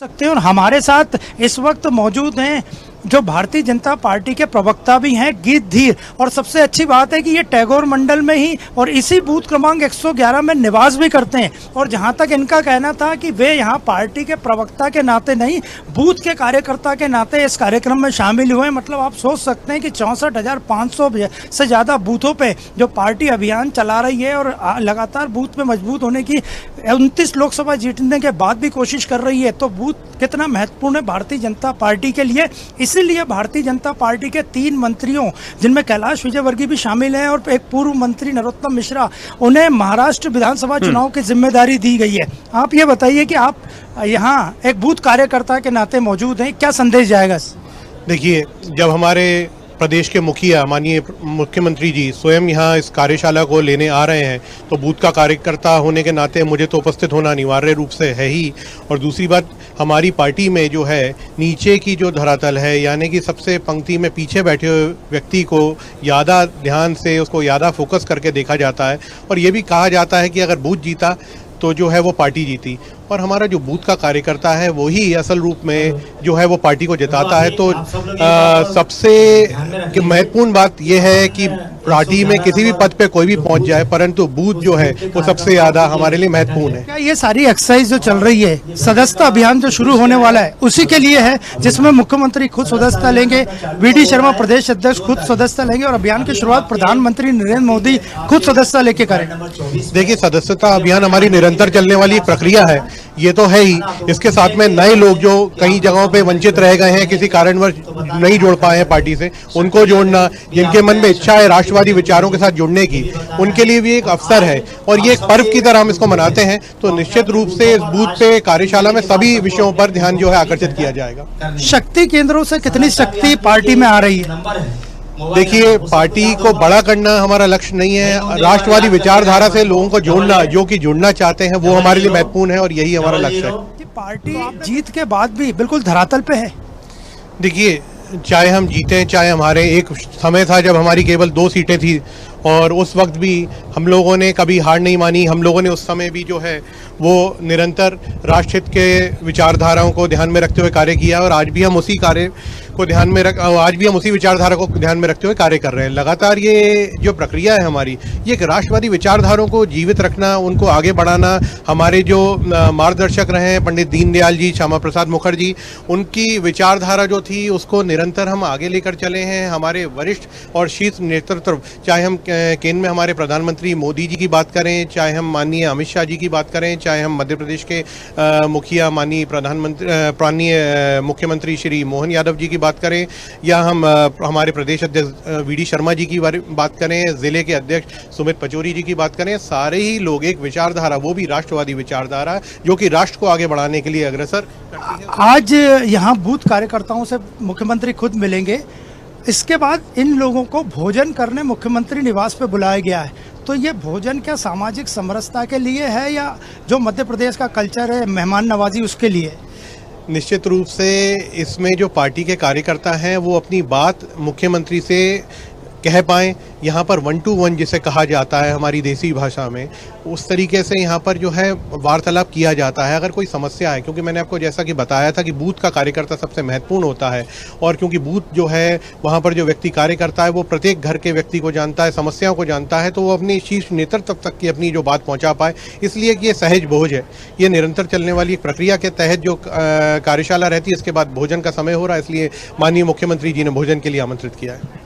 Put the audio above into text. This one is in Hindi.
सकते हैं। और हमारे साथ इस वक्त मौजूद हैं जो भारतीय जनता पार्टी के प्रवक्ता भी हैं, गीत धीर। और सबसे अच्छी बात है कि ये टैगोर मंडल में ही और इसी बूथ क्रमांक 111 में निवास भी करते हैं। और जहां तक इनका कहना था कि वे यहां पार्टी के प्रवक्ता के नाते नहीं, बूथ के कार्यकर्ता के नाते इस कार्यक्रम में शामिल हुए। मतलब आप सोच सकते हैं कि 64,500 से ज़्यादा बूथों पे जो पार्टी अभियान चला रही है और लगातार बूथ में मजबूत होने की 29 लोकसभा जीतने के बाद भी कोशिश कर रही है। तो बूथ कितना महत्वपूर्ण है भारतीय जनता पार्टी के लिए। इसीलिए भारतीय जनता पार्टी के 3 मंत्रियों, जिनमें कैलाश विजयवर्गीय भी शामिल हैं और एक पूर्व मंत्री नरोत्तम मिश्रा, उन्हें महाराष्ट्र विधानसभा चुनाव की जिम्मेदारी दी गई है। आप ये बताइए कि आप यहाँ एक बूथ कार्यकर्ता के नाते मौजूद हैं, क्या संदेश जाएगा? देखिए, जब हमारे प्रदेश के मुखिया माननीय मुख्यमंत्री जी स्वयं यहाँ इस कार्यशाला को लेने आ रहे हैं, तो बूथ का कार्यकर्ता होने के नाते मुझे तो उपस्थित होना अनिवार्य रूप से है ही। और दूसरी बात, हमारी पार्टी में जो है नीचे की जो धरातल है, यानी कि सबसे पंक्ति में पीछे बैठे हुए व्यक्ति को ज़्यादा ध्यान से, उसको ज़्यादा फोकस करके देखा जाता है। और ये भी कहा जाता है कि अगर बूथ जीता तो जो है वो पार्टी जीती। और हमारा जो बूथ का कार्यकर्ता है वही असल रूप में जो है वो पार्टी को जिताता है। तो सबसे महत्वपूर्ण बात यह है कि पार्टी में किसी भी पद पे कोई भी पहुंच जाए, परंतु बूथ जो है वो सबसे ज्यादा हमारे लिए महत्वपूर्ण है। क्या ये सारी एक्सरसाइज जो चल रही है, सदस्यता अभियान जो शुरू होने वाला है, उसी के लिए है, जिसमें मुख्यमंत्री खुद सदस्यता लेंगे, वीडी शर्मा प्रदेश अध्यक्ष खुद सदस्यता लेंगे और अभियान की शुरुआत प्रधानमंत्री नरेंद्र मोदी खुद सदस्यता लेके करें? देखिए, सदस्यता अभियान हमारी निरंतर चलने वाली एक प्रक्रिया है, ये तो है ही। इसके साथ में नए लोग जो कई जगहों पे वंचित रह गए हैं, किसी कारणवश नहीं जुड़ पाए हैं पार्टी से, उनको जोड़ना, जिनके मन में इच्छा है राष्ट्रवादी विचारों के साथ जुड़ने की, उनके लिए भी एक अवसर है। और ये एक पर्व की तरह हम इसको मनाते हैं। तो निश्चित रूप से इस बूथ पे कार्यशाला में सभी विषयों पर ध्यान जो है आकर्षित किया जाएगा। शक्ति केंद्रों से कितनी शक्ति पार्टी में आ रही है? देखिए, पार्टी को बड़ा करना हमारा लक्ष्य नहीं है। राष्ट्रवादी विचारधारा से लोगों को जोड़ना, जो कि जुड़ना चाहते हैं, वो हमारे लिए महत्वपूर्ण है और यही हमारा लक्ष्य है। पार्टी जीत के बाद भी बिल्कुल धरातल पे है। देखिए, चाहे हम जीते, चाहे हमारे, एक समय था जब हमारी केवल 2 सीटें थी और उस वक्त भी हम लोगों ने कभी हार नहीं मानी। हम लोगों ने उस समय भी जो है वो निरंतर राष्ट्रहित के विचारधाराओं को ध्यान में रखते हुए कार्य किया और आज भी हम उसी कार्य को ध्यान में आज भी हम उसी विचारधारा को ध्यान में रखते हुए कार्य कर रहे हैं। लगातार ये जो प्रक्रिया है हमारी, ये एक राष्ट्रवादी विचारधाराओं को जीवित रखना, उनको आगे बढ़ाना। हमारे जो मार्गदर्शक रहे हैं पंडित दीनदयाल जी, श्यामा प्रसाद मुखर्जी, उनकी विचारधारा जो थी उसको निरंतर हम आगे लेकर चले हैं। हमारे वरिष्ठ और शीर्ष नेतृत्व, चाहे हम केंद्र में हमारे प्रधानमंत्री मोदी जी की बात करें, चाहे हम माननीय अमित शाह जी की बात करें, चाहे हम मध्य प्रदेश के माननीय मुख्यमंत्री श्री मोहन यादव जी की बात करें, या हम हमारे प्रदेश अध्यक्ष वीडी शर्मा जी की बात करें, जिले के अध्यक्ष सुमित पचौरी जी की बात करें, सारे ही लोग एक विचारधारा, वो भी राष्ट्रवादी विचारधारा, जो कि राष्ट्र को आगे बढ़ाने के लिए अग्रसर करती है। आज यहाँ बूथ कार्यकर्ताओं से मुख्यमंत्री खुद मिलेंगे। इसके बाद इन लोगों को भोजन करने मुख्यमंत्री निवास पे बुलाया गया है। तो ये भोजन क्या सामाजिक समरसता के लिए है या जो मध्य प्रदेश का कल्चर है मेहमान नवाजी उसके लिए? निश्चित रूप से इसमें जो पार्टी के कार्यकर्ता हैं वो अपनी बात मुख्यमंत्री से कह पाएँ। यहाँ पर 1 to 1 जिसे कहा जाता है हमारी देसी भाषा में, उस तरीके से यहाँ पर जो है वार्तालाप किया जाता है। अगर कोई समस्या है, क्योंकि मैंने आपको जैसा कि बताया था कि बूथ का कार्यकर्ता सबसे महत्वपूर्ण होता है, और क्योंकि बूथ जो है वहाँ पर जो व्यक्ति कार्य करता है वो प्रत्येक घर के व्यक्ति को जानता है, समस्याओं को जानता है, तो वो अपनी शीर्ष नेतृत्व तक की अपनी जो बात पहुँचा पाए। इसलिए कि ये सहज भोज है, ये निरंतर चलने वाली एक प्रक्रिया के तहत जो कार्यशाला रहती है, इसके बाद भोजन का समय हो रहा है, इसलिए माननीय मुख्यमंत्री जी ने भोजन के लिए आमंत्रित किया है।